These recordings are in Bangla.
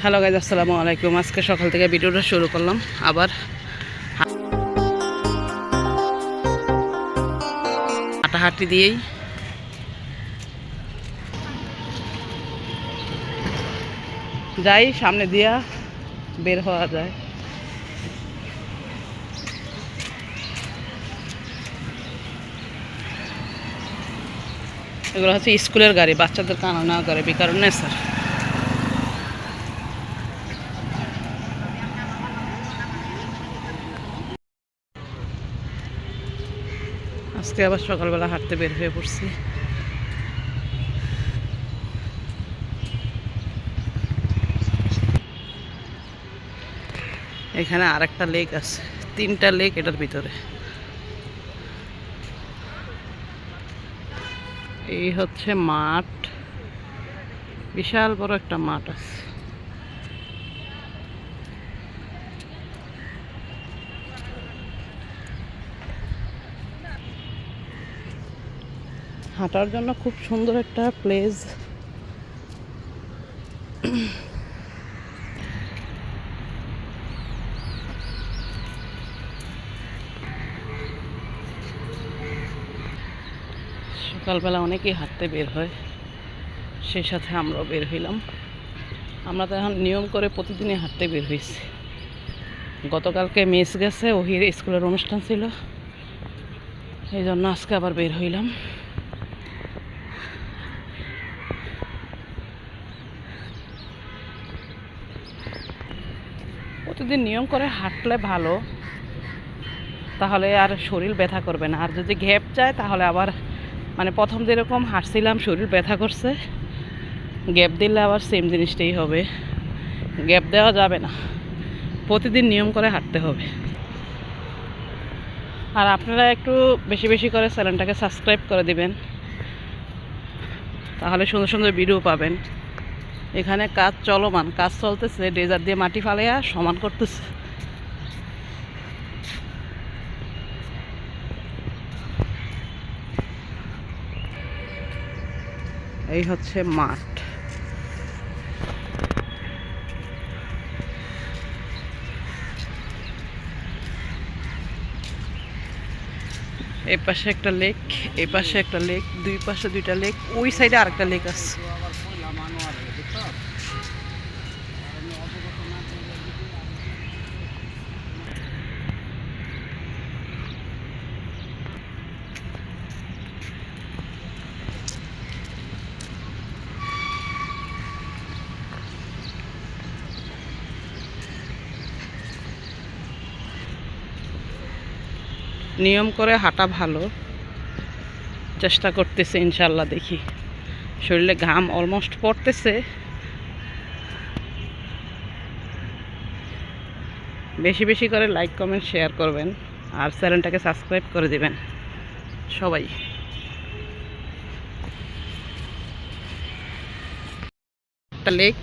হ্যালো গাইজ, আসসালামু আলাইকুম। আজকে সকাল থেকে ভিডিওটা শুরু করলাম আবার হাঁটাহাঁটি দিয়েই। যাই সামনে দিয়া বের হওয়া যায়। এগুলো হচ্ছে স্কুলের গাড়ি, বাচ্চাদের আনা নেওয়া করে বিকারণে স্যার। আজকে আবার সকালবেলা হাঁটতে বের হয়ে পড়ছি। এখানে আরেকটা লেক আছে, 3টা লেক এটার ভিতরে। এই হচ্ছে মাঠ, বিশাল বড় একটা মাঠ আছে। হাঁটার জন্য খুব সুন্দর একটা প্লেস। সকালবেলা অনেকেই হাঁটতে বের হয়, সেই সাথে আমরাও বের হইলাম। আমরা তো এখন নিয়ম করে প্রতিদিনই হাঁটতে বের হয়েছি। গতকালকে মিস গেছে, ওহির স্কুলের অনুষ্ঠান ছিল, এই জন্য আজকে আবার বের হইলাম। প্রতিদিন নিয়ম করে হাঁটলে ভালো, তাহলে আর শরীর ব্যথা করবে না। আর যদি গ্যাপ যায় তাহলে আবার প্রথম যেরকম হাঁটছিলাম শরীর ব্যথা করছে, গ্যাপ দিলে আবার সেম জিনিসটাই হবে। গ্যাপ দেওয়া যাবে না, প্রতিদিন নিয়ম করে হাঁটতে হবে। আর আপনারা একটু বেশি বেশি করে চ্যানেলটাকে সাবস্ক্রাইব করে দিবেন, তাহলে সুন্দর সুন্দর ভিডিও পাবেন। এখানে কাজ চলমান, কাজ চলতেছে, ডেজার দিয়ে মাটি ফালাইয়া সমান করতেছে। এই হচ্ছে মাঠ। এই পাশে একটা লেক, এই পাশে একটা লেক, দুই পাশে দুইটা লেক, ওই সাইডে আরেকটা লেক আছে। নিয়ম করে হাঁটা ভালো, চেষ্টা করতেছে ইনশাল্লাহ। দেখি, শরীরে ঘাম অলমোস্ট পড়তেছে। বেশি বেশি করে লাইক কমেন্ট শেয়ার করবেন, আর চ্যানেলটাকে সাবস্ক্রাইব করে দিবেন সবাই। একটা লেক,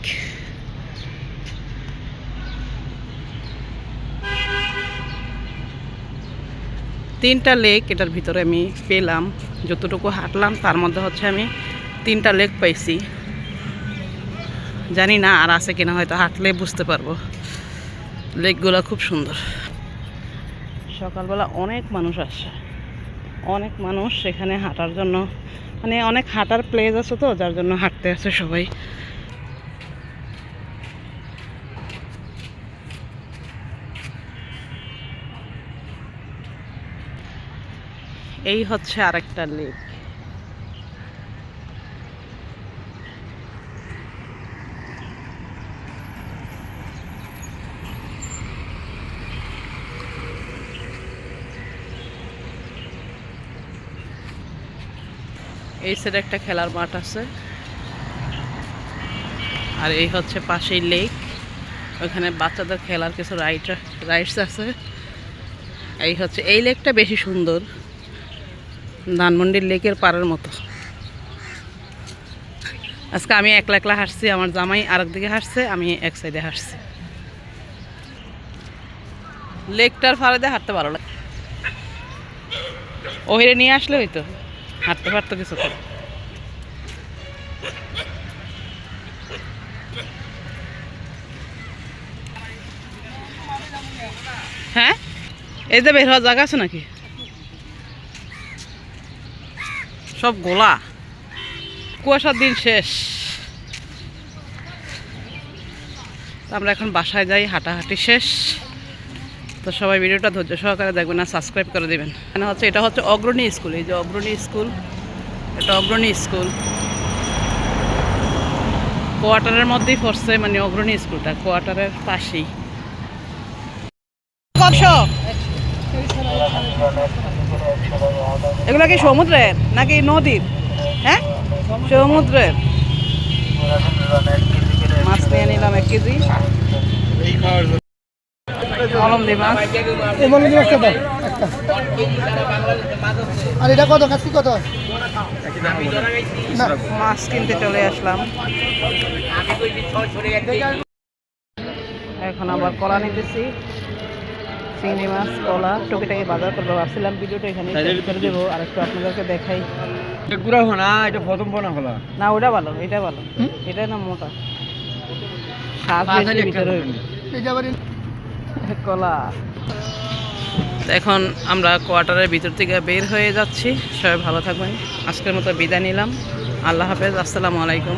তিনটা লেক এটার ভিতরে আমি পেলাম। যতটুকু হাঁটলাম তার মধ্যে হচ্ছে আমি 3টা লেক পাইছি। জানি না আর আছে কিনা, হয়তো হাঁটলে বুঝতে পারবো। লেকগুলো খুব সুন্দর। সকালবেলা অনেক মানুষ আসে, অনেক মানুষ এখানে হাঁটার জন্য, অনেক হাঁটার প্লেস আছে তো, যার জন্য হাঁটতে আসে সবাই। এই হচ্ছে আরেকটা লেক। এই সাইডে একটা খেলার মাঠ আছে, আর এই হচ্ছে পাশেই লেক। ওইখানে বাচ্চাদের খেলার কিছু রাইডস আছে। এই হচ্ছে, এই লেকটা বেশি সুন্দর, ধানমন্ডির লেকের পাড়ের মতো। আজকে আমি একলা একলা হাঁটছি, আমার জামাই আরেক দিকে হাঁটছে, আমি এক সাইডে হাঁটছি। লেকটার ফাড়ে হাঁটতে ভালো লাগে। ওহিরে নিয়ে আসলে হইতো, হাঁটতে পারতো কিছু করে। হ্যাঁ এই যে বের হওয়ার জায়গা আছে নাকি? সব গোলা, কুয়াশার দিন শেষ। আমরা এখন বাসায় যাই, হাঁটাহাঁটি শেষ। তো সবাই ভিডিওটা ধৈর্য সহকারে দেখবেন আর সাবস্ক্রাইব করে দেবেন। মানে হচ্ছে এটা হচ্ছে অগ্রণী স্কুল, এই যে অগ্রণী স্কুল, এটা অগ্রণী স্কুল কোয়ার্টারের মধ্যেই পড়ছে, মানে অগ্রণী স্কুলটা কোয়ার্টারের পাশেই। এগুলো কি সমুদ্রের নাকি নদীর? হ্যাঁ সমুদ্রের। মাছ নিয়ে নিলাম 1 কেজি। কলমদি মাছ। আর এটা কত কাছি কত? মাছ কিনতে চলে আসলাম। এখন আবার কলা নিতেছি, চিংড়ি মাছ, কলা, টুকিটাকি বাজার করবো ভাবছিলাম। ভিডিওটা এখানে করে দেবো, আর একটু আপনাদেরকে দেখাই। না ওটা ভালো, এটা ভালো, এটা না মোটা স্বাদ বেশি ভিতরে কলা। এখন আমরা কোয়ার্টারের ভিতর থেকে বের হয়ে যাচ্ছি। সবাই ভালো থাকবেন। আজকের মতো বিদায় নিলাম। আল্লাহ হাফেজ, আসসালামু আলাইকুম।